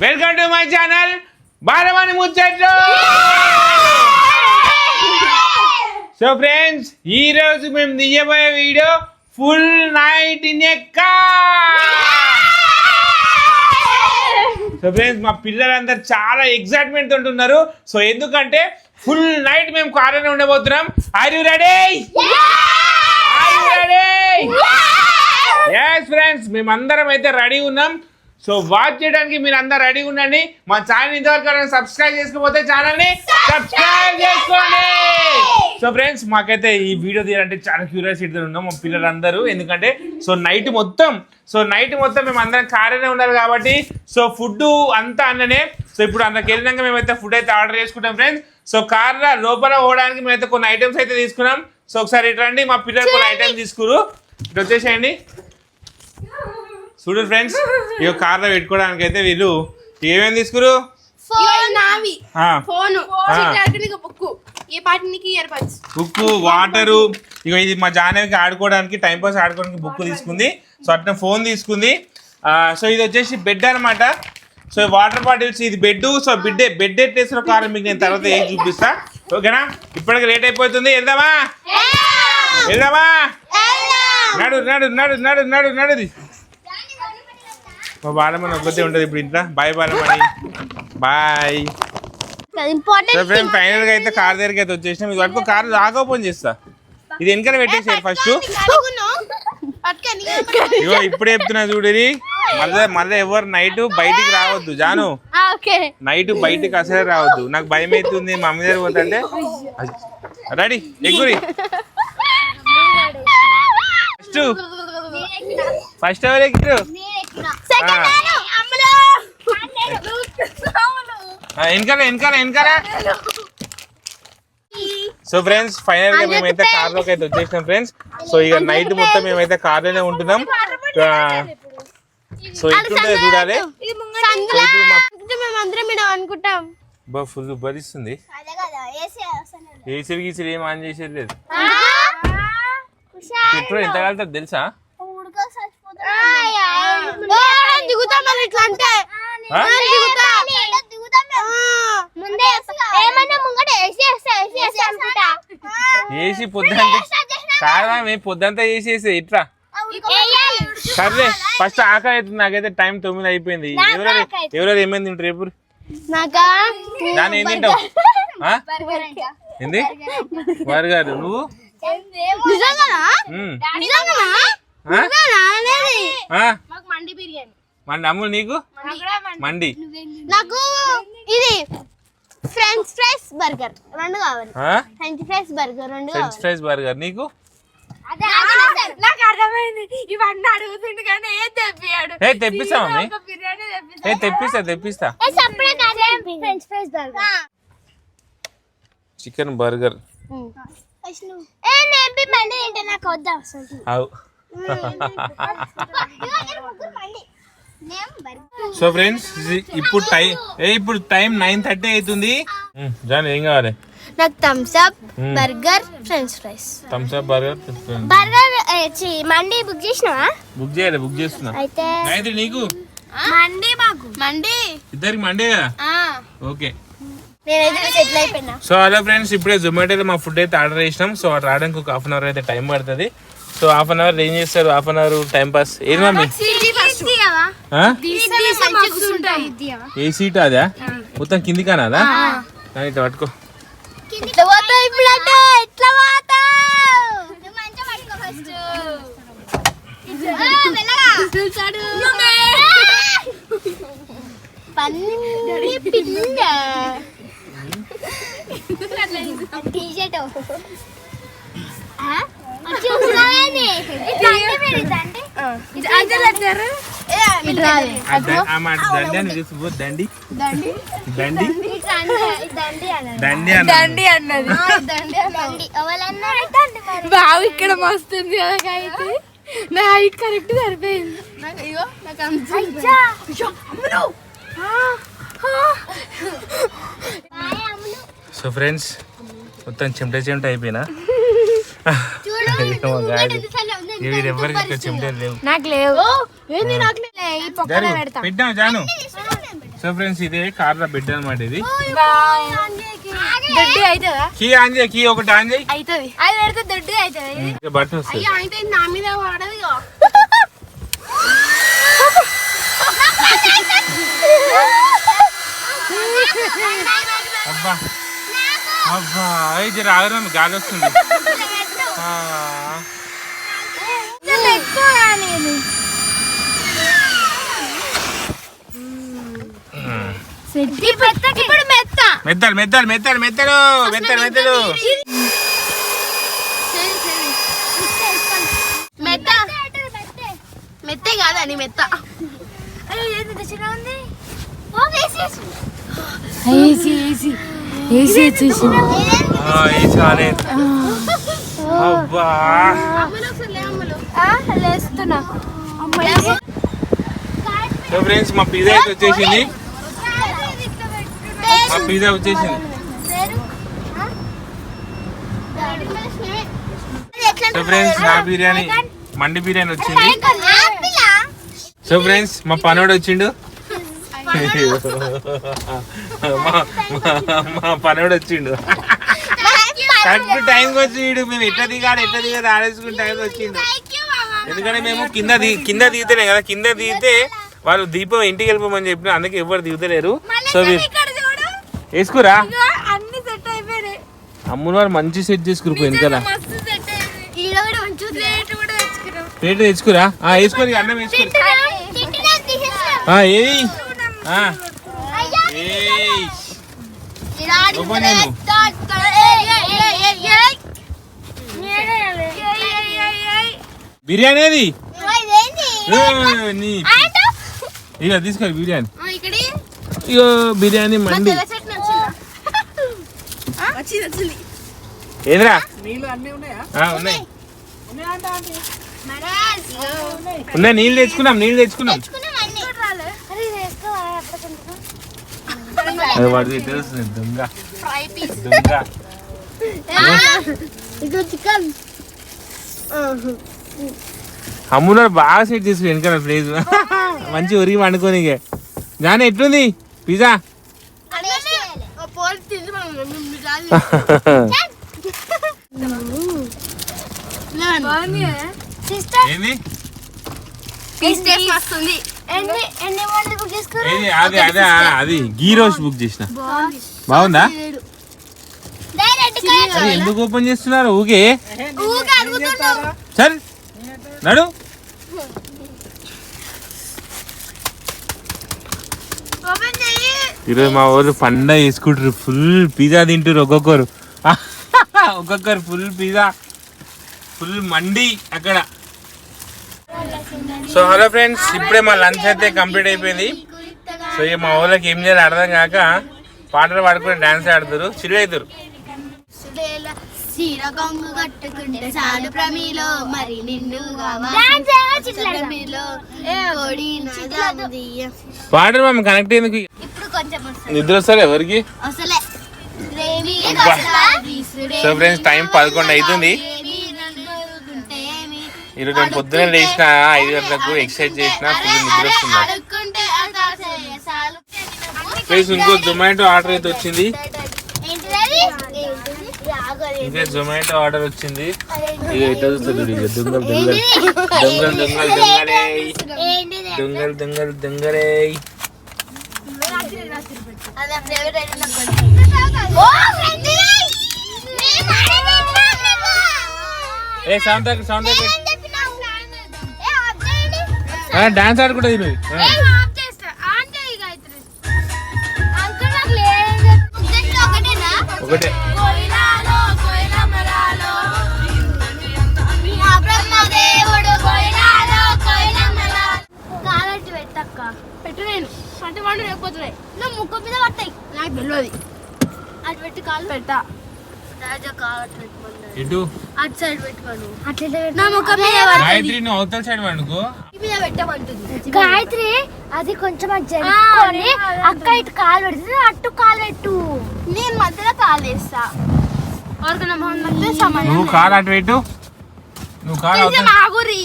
Welcome to my channel Balamani ముచ్చట్లు. So friends, ఈ రోజు మేము తీయబోయే video full night in a car. So friends, మా పిల్లలందరూ చాలా ఎక్సైట్మెంట్ ఉంటున్నారు. సో ఎందుకంటే ఫుల్ నైట్ మేము కారులోనే ఉండబోతున్నాం. Are you ready? Are you ready? yes friends, మేమందరం అయితే రెడీ ఉన్నాం. సో వాచ్ చేయడానికి మీరు అందరు రెడీ ఉండండి. మా ఛానల్ ఇంతవరకు సబ్స్క్రైబ్ చేసుకోకపోతే ఛానల్ని సబ్స్క్రైబ్ చేసుకోండి. సో ఫ్రెండ్స్, మాకైతే ఈ వీడియో తీయాలంటే చాలా క్యూరియాసిటీతో ఉన్నాం మా పిల్లలందరూ. ఎందుకంటే సో నైట్ మొత్తం మేము అందరం కారులోనే ఉండాలి కాబట్టి సో ఫుడ్ అంతా అన్ననే. సో ఇప్పుడు అందులోకి వెళ్ళినాక మేమైతే ఫుడ్ అయితే ఆర్డర్ చేసుకుంటాం ఫ్రెండ్స్. సో కార్లో లోపల పోవడానికి మేమైతే కొన్ని ఐటమ్స్ అయితే తీసుకున్నాం. సో ఒకసారి ఇటు రండి, మా పిల్లలు కొన్ని ఐటమ్స్ తీసుకురు. ఇటు వచ్చేసేయండి. చూడు ఫ్రెండ్స్, ఈ కార్లో పెట్టుకోవడానికి అయితే వీళ్ళు ఏమేమి తీసుకురు? బుక్, వాటరు, ఇక ఇది మా జానవికి ఆడుకోవడానికి టైంపాస్ ఆడుకోవడానికి బుక్ తీసుకుంది. సో అట్లా ఫోన్ తీసుకుంది. సో ఇది వచ్చేసి బెడ్ అనమాట. సో వాటర్ బాటిల్స్, ఇది బెడ్. సో బెడ్ ఎట్టేసిన కార్ మీకు నేను తర్వాత ఏం చూపిస్తా. ఓకేనా? ఇప్పటికి లేట్ అయిపోతుంది. వెళ్దామా? నడు నడు నడు నడు నడు నడుది. మా బాలమణి ఒక్కతే ఉంటుంది ఇప్పుడు ఇంట్లో. Bye Balamani, bye. ఫైనల్ గా అయితే కార్ దగ్గరికి అయితే వచ్చేసినాం. ఇది వరకు కార్ లాగా ఓపెన్ చేస్తా. ఇది వెనకాల పెట్టేసారు ఫస్ట్. ఇగో ఇప్పుడే చెప్తున్నా చూడరి, మళ్ళీ ఎవరు నైట్ బయటికి రావద్దు. జాను, నైట్ బయటికి అసలే రావద్దు. నాకు భయం అవుతుంది. మా మమ్మీ దగ్గర పోతుంటే. రెడీ? ఎగ్గురి. ఫస్ట్ ఎవరు ఎక్కిరు? వెనకాల. సో ఫ్రెండ్స్, ఫైనల్ గా మేమైతే కార్ లోకి అయితే వచ్చేసినాం ఫ్రెండ్స్. సో ఇక నైట్ మొత్తం మేమైతే కార్ లోనే ఉంటున్నాం. సో ఎట్లుంటుంది చూడాలి. ఫుల్ భరిస్తుంది. ఏసీ గీసీ ఏం ఆన్ చేసేది లేదు. పెట్రోల్ ఎంత కలుగుతుంది తెలుసా? ఏసీ పొద్దంతా వేసేసి ఇట్లా. సర్లే, ఫస్ట్ ఆకలి అవుతుంది. నాకైతే టైం 9 అయిపోయింది. ఎవరెవరు ఏమైంది తింటారు రేపు? దాన్ని ఏం తింటావు? ఏంది బర్గర్? నువ్వు మండి. అమ్ములు నీకు మండి. నాకు ఇది ఫ్రెంచ్ ఫ్రైస్ బర్గర్ రెండు కావాలి. ఫ్రెంచ్ ఫ్రైస్ బర్గర్ రెండు. ఫ్రెంచ్ ఫ్రైస్ బర్గర్ నీకు? నాకు అర్థమైంది. ఇవన్నీ అడుగుతుండే కానీ ఏం తెప్పియాడు. తెప్పిస్తా మమ్మీ, తెప్పిస్తా. French fries burger, chicken burger. నాకు వద్దా. సో ఫ్రెండ్స్, ఇప్పుడు టైం 9:30 అవుతుంది. జాన్ ఏం కావాలి? నాకు Thums Up, burger, French fries. Thums Up, burger, మండి బుక్ చేసినావా? బుక్ చేస్తున్నా. అయితే నీకు మండి ఇద్దరికి మండే కదా? ఓకే. సెటిల్ అయిపోయినా. సో హలో ఫ్రెండ్స్, ఇప్పుడే జొమాటోలో మా ఫుడ్ అయితే ఆర్డర్ చేసినాం. సో అటు రావడానికి ఒక 1/2 అవర్ అయితే టైం పడుతుంది. సో 1/2 అవర్ ఏం చేస్తారు? 1/2 అవర్ టైం పాస్. ఏది మమ్మీ? ఏ సీట్ అదా? మొత్తం కింది కానాదా? ఇట్లా పట్టుకో. బావు ఇక్కడ మస్తుంది. నా హైట్ కరెక్ట్ సరిపోయింది. సో ఫ్రెండ్స్, మొత్తం చెమట అయిపోయినా. ఎవరికి చెమటలు లేవు. నాకు లేవు. పెట్టాం జాను. సో ఫ్రెండ్స్ ఇదే కార్ లో బెడ్ అనమాట ఇది. దొడ్డి అవుతుందా? కీ ఆన్ చేయి, కీ ఒకటి ఆన్ చేయి. అవుతుంది. అది పెడితే దొడ్డి అవుతుంది. బటన్ వస్తుంది. అయితే నా మీద పడదు. అబ్బా అబ్బా ఇది రాగరం గాలి వస్తుంది. మెత్తలు మెత్తలు మెత్తలు మెత్తలు మెత్తలు మెత్తలు మెత్త మెత్తే కాదని మెత్త అబ్బా లేస్తున్నా. సో ఫ్రెండ్స్ మా పిజ్జా అయితే వచ్చేసింది. మా పిజ్జా వచ్చేసింది. సో ఫ్రెండ్స్ నా బిర్యానీ మండి బిర్యానీ వచ్చింది. సో ఫ్రెండ్స్ మా పనోడు వచ్చిండు. మా పనోడు వచ్చిండు. కరెక్ట్ టైంకి వచ్చిండు. మేము ఎట్లా దిగాలి ఆడేసుకుని టైంకి వచ్చిండు. ఎందుకంటే మేము కింద దిగుతలే కదా, కింద దిగితే వాళ్ళు దీపం ఇంటికి వెళ్ళిపోమని చెప్పిన, అందుకే ఎవరు దిగుతలేరు. సో వేసుకురా అన్ని సెట్ అయిపోయినాయి. అమ్ముని వాళ్ళు మంచి సెట్ చేసుకుని కదా. ప్లేట్ తెచ్చుకురా, వేసుకొని అన్నం వేసుకొని ఏది బిర్యానీ అది ఇక తీసుకో బిర్యానీ. ఇగో బిర్యానీ మండి ఏదిరా ఉన్నాయి ఉన్నాయి నీళ్ళు తెచ్చుకున్నాం. వాడు తెలుస్తుంది దొంగ. అమ్ములో బాగా సెట్ చేసుకుని వెనకాల ప్లేస్ మంచి ఒరిగి వండుకొని. జానీ ఎట్లుంది పిజ్జా? ఏంది అదే అదే అది గీ రోస్ట్ బుక్ చేసిన. బాగుందా? అది ఎందుకు ఓపెన్ చేస్తున్నారు ఊకే? చల్ నడు. ఈరోజు మా వాళ్ళు పండగ వేసుకుంటారు. ఫుల్ పిజ్జా తింటారు ఒక్కొక్కరు. ఫుల్ పిజ్జా ఫుల్ మండి అక్కడ. సో హలో ఫ్రెండ్స్, ఇప్పుడే మా లంచ్ అయితే కంప్లీట్ అయిపోయింది. సో ఇక మా వాళ్ళకి ఏం చేయాలి అర్థం కాక పాటలు పాడుకుని డాన్స్ ఆడుతారు, చిరు అవుతారు. పాటలు మేము కనెక్ట్ అయ్యేందుకు నిద్ర వస్తారు ఎవరికి. సో ఫ్రెండ్స్ టైం 11 అవుతుంది. ఈరోజు నేను పొద్దున్నే లేచిన 5 గంటలకు ఎక్సర్సైజ్ చేసిన. ఫుల్ నిద్ర వస్తుంది. ప్లీజ్ ఇంకో జొమాటో ఆర్డర్ అయితే వచ్చింది. ఇంకా జొమాటో ఆర్డర్ వచ్చింది. ఇక ఎట్లా చూస్తుంది ఇక దొంగలు దొంగలే. ఏ సౌండ్ డాన్స్ ఆడుకుంటుంది నువ్వు. ఒకటే పెట్టు నేను అంటే వాడు రేపోతున్నాయి. నువ్వు ముఖం మీద పట్టాయి నాకు తెలియదు. అటు పెట్టి కాళ్ళు పెట్టా. అటు సైడ్ పెట్టుకోను. నా ముఖం మీద గాయత్రి నువ్వు అవతల సైడ్ వండుకో. మీద పెట్టమంటుంది గాయత్రి. అది కొంచెం జరుపుకొని అక్క ఇటు కాలు పెడుతుంది, అటు కాలు పెట్టు. నేను మధ్యలో కాలు వేస్తా. నువ్వు కాలు అటు పెట్టు. నువ్వు కాలు ఆగురి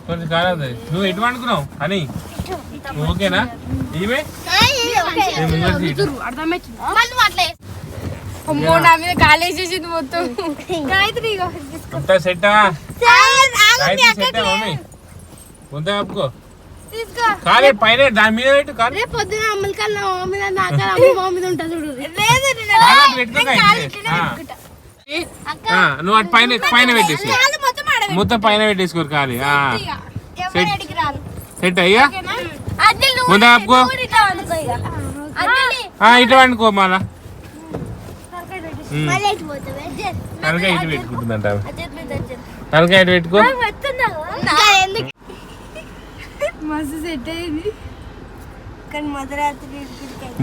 కొంచెం కాలు అవుతుంది. నువ్వు ఎటు వండుకున్నావు అని ఓకేనా? ఈమె అమ్మో నా మీద కాలేసేసింది మొత్తం. గాయత్రి అంతా సెట్ మమ్మీ ముందు కప్పుకో తీసుకో. కాలే పైన దాని మీద పెట్టు కాలే రేపు పొద్దున అమ్మల కన్నా మా మీద నాకన్నా అమ్మ మీద ఉంటా చూడు. లేదు కాలు పెట్టుకో నువ్వు అటు పైన పైన పెట్టేసి మొత్తం పైన పెట్టేసుకోరు కాలి సెట్ అయ్యా ముందు కప్పుకో ఇటు వండుకో మళ్ళా తలకాయ ఇటు పెట్టుకుంటుందంట తలకాయ ఇటు పెట్టుకో మస్తు సెట్ అయింది. కానీ మధురాత్రి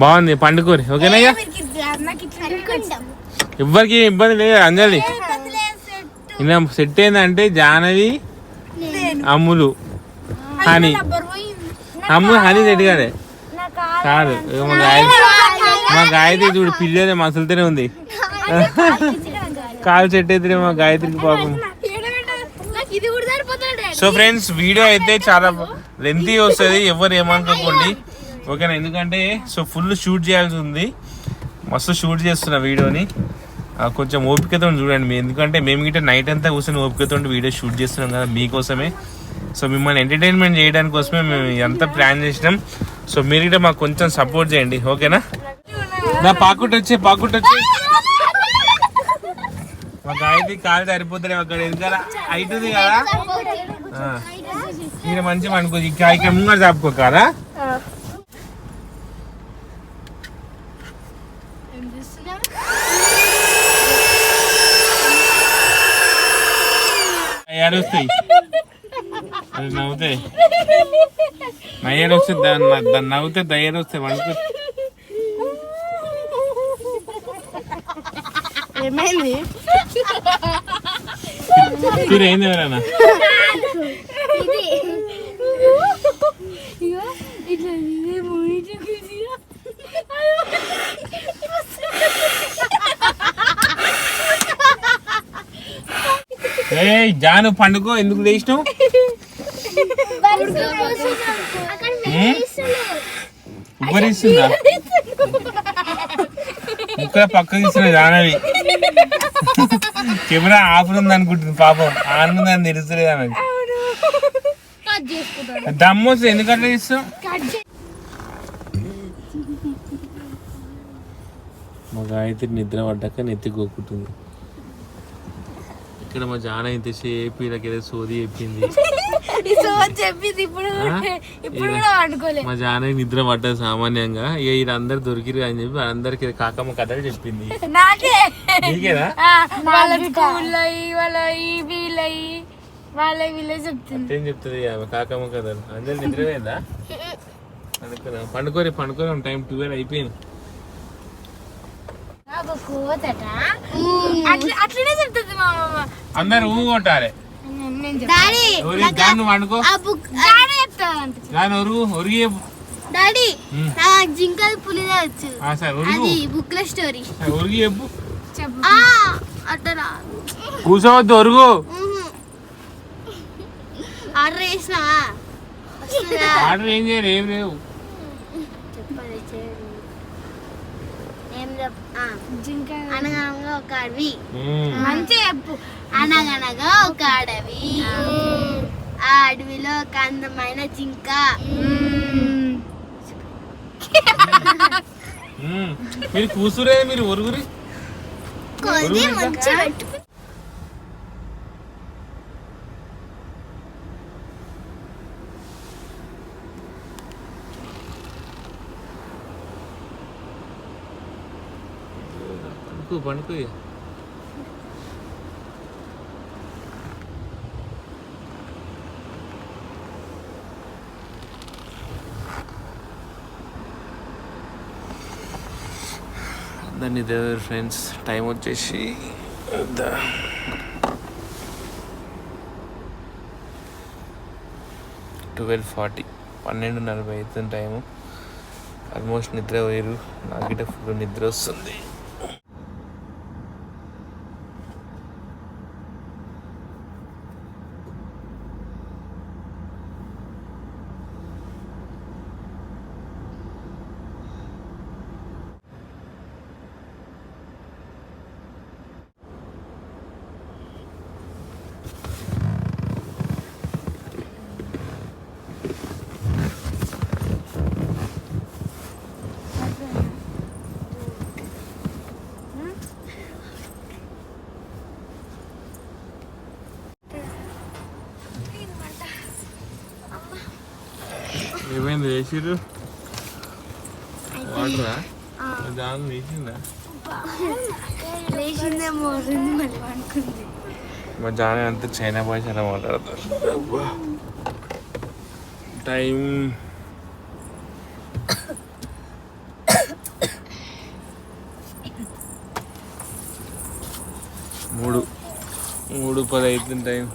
బాగుంది పండుకోరి ఓకేనా ఎవ్వరికి ఇబ్బంది లేదు అంజలి ఇలా సెట్ అయిందంటే జానవి అమ్ములు హనీ అమ్ములు హనీ సెట్ కాదే కాదు మా గాయత్రి చూడు పిల్లలే మసలుతూనే ఉంది కాలు సెట్ అయితే మా గాయత్రికి పాపం. సో ఫ్రెండ్స్ వీడియో అయితే చాలా లెంతీ వస్తుంది ఎవరు ఏమనుకోకండి ఓకేనా ఎందుకంటే సో ఫుల్ షూట్ చేయాల్సి ఉంది మస్తు షూట్ చేస్తున్నా వీడియోని కొంచెం ఓపికతో చూడండి ఎందుకంటే మేము గిట్ట నైట్ అంతా కూర్చొని ఓపికతో వీడియో షూట్ చేస్తున్నాం కదా మీకోసమే సో మిమ్మల్ని ఎంటర్టైన్మెంట్ చేయడానికి కోసమే మేము ఎంత ప్లాన్ చేసినాం సో మీరు గిట్ట మాకు కొంచెం సపోర్ట్ చేయండి ఓకేనా నా పాకుట్ వచ్చి మా గాయత్రి కాలు సరిపోతుంది అక్కడ ఎందుకల అవుతుంది కదా ఇక్కడ మంచిగా అనుకో ఇక్కడ ముంగడు చాపుకోకారా ఏడొస్తాయి నవ్వుతాయి నయ్యాడు వస్తే దాన్ని నవ్వుతే దయ్యాడు వస్తాయి వండుకో ఏమైంది ఏంది ఎవరన్నా జాను పండుకో ఎందుకు లేచినావు ఉబ్బరిస్తుందా ఇక్కడ పక్కకి ఇస్తున్నా జానవి కెమెరా ఆఫ్ ఉంది అనుకుంటుంది పాపం ఆనందాన్ని తెలుస్తలేదు ఆమె దమ్ము వస్తుంది ఎందుకంటే ఇస్తాం మా గాయత్రి నిద్ర పడ్డాక నెత్తి కొక్కుంటుంది ఇక్కడ మా జాన ఇంతసేపు వీళ్ళకి సోది చెప్పింది మా జాన నిద్ర పడ్డది సామాన్యంగా ఇక వీళ్ళందరూ దొరికిరు అని చెప్పి వాళ్ళందరికి కాకమ్మ కథలు చెప్పింది నీకేనా ఏం చెప్తుంది కాకమ్మ కథలు అందరు నిద్రపోయిందా అనుకున్నా పండుకోని టైం 12 అయిపోయింది అందరు ఊ కొట్టాలి వండుకో డాడీ జింకల్ పులిదే వచ్చు అది బుక్ లో స్టోరీ ఒరుగు చెప్పు అట్టరా కూర్చోవద్దు ఒరుగు ఆర్డర్ చేసినా ఆర్డర్ ఏం చేయాలి ఏం లేవు అనగనగా ఒక అడవి మంచిగా చెప్పు అనగనగా ఒక అడవి ఆ అడవిలో ఒక అందమైన జింక మీరు కూసురే మీరు ఒరుగురి మంచిగా పెట్టుకు పండుకో దాన్ని ఫ్రెండ్స్ టైం వచ్చేసి 12:40 12:40 అవుతుంది టైము ఆల్మోస్ట్ నిద్ర పోయారు నాకిట ఫుల్ నిద్ర వస్తుంది వేసిర్రు వాటరా దాని వేసిందా లేచిందేమో రెండు మళ్ళీ అనుకుంది. మా జానే అంతా చైనా భాష ఎలా మాట్లాడతారు. టైం 3:10 అవుతుంది టైం.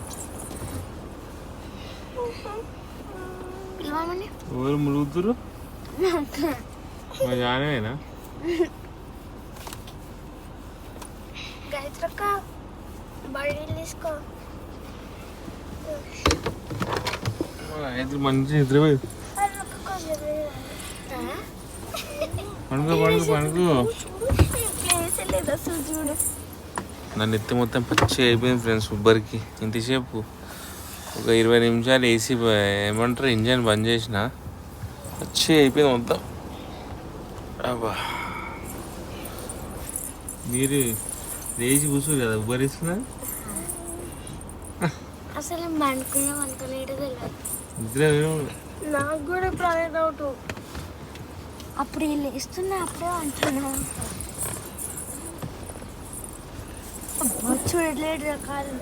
ఎవరు మురుగుతురు? మా జానేనా? గాయత్రక్క బడి తీసుకో. అయితే మంచి నిద్రపోయి పండుగ ప్లేస్ లేదా చూడు. నన్ను ఎత్తి మొత్తం పచ్చి అయిపోయింది ఫ్రెండ్స్. ఉబ్బరికి ఇంతసేపు ఒక 20 నిమిషాలు వేసి ఏమంటారు ఇంజన్ బంద్ చేసిన పచ్చి అయిపోయింది మొత్తం. అబ్బా మీరు లేచి కూర్చోరు కదా ఉబ్బరిస్తున్నా. అసలు అనుకున్నాం అనుకోలేదు నిద్ర నాకు కూడా ఇప్పుడు అదే డౌట్. అప్పుడు వీళ్ళు వేస్తున్నా అప్పుడే అంటున్నా చూడలేదు కాదు.